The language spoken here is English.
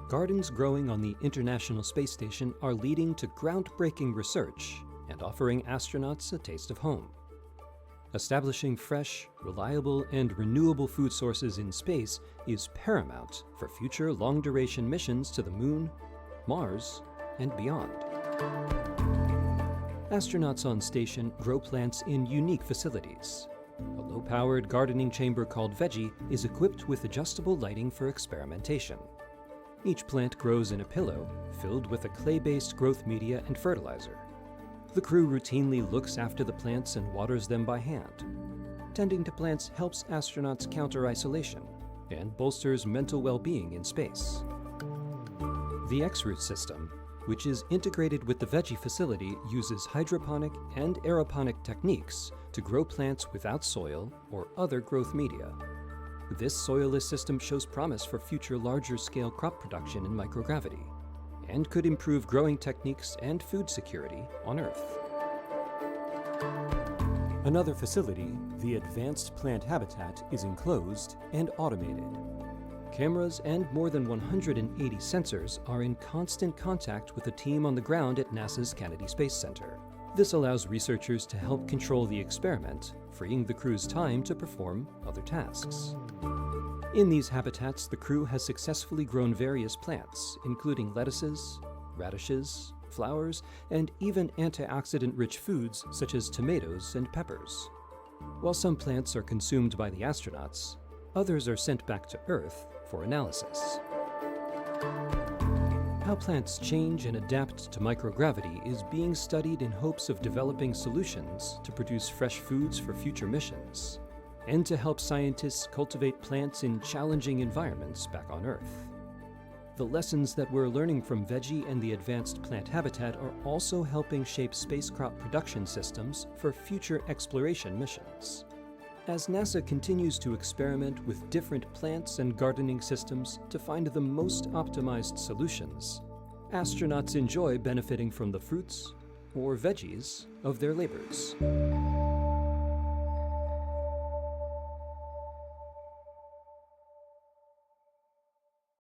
Gardens growing on the International Space Station are leading to groundbreaking research and offering astronauts a taste of home. Establishing fresh, reliable, and renewable food sources in space is paramount for future long-duration missions to the Moon, Mars, and beyond. Astronauts on station grow plants in unique facilities. A low-powered gardening chamber called Veggie is equipped with adjustable lighting for experimentation. Each plant grows in a pillow filled with a clay-based growth media and fertilizer. The crew routinely looks after the plants and waters them by hand. Tending to plants helps astronauts counter isolation and bolsters mental well-being in space. The X-Root system, which is integrated with the Veggie facility, uses hydroponic and aeroponic techniques to grow plants without soil or other growth media. This soilless system shows promise for future larger-scale crop production in microgravity, and could improve growing techniques and food security on Earth. Another facility, the Advanced Plant Habitat, is enclosed and automated. Cameras and more than 180 sensors are in constant contact with a team on the ground at NASA's Kennedy Space Center. This allows researchers to help control the experiment, freeing the crew's time to perform other tasks. In these habitats, the crew has successfully grown various plants, including lettuces, radishes, flowers, and even antioxidant-rich foods such as tomatoes and peppers. While some plants are consumed by the astronauts, others are sent back to Earth for analysis. How plants change and adapt to microgravity is being studied in hopes of developing solutions to produce fresh foods for future missions, and to help scientists cultivate plants in challenging environments back on Earth. The lessons that we're learning from Veggie and the Advanced Plant Habitat are also helping shape space crop production systems for future exploration missions. As NASA continues to experiment with different plants and gardening systems to find the most optimized solutions, astronauts enjoy benefiting from the fruits or veggies of their labors.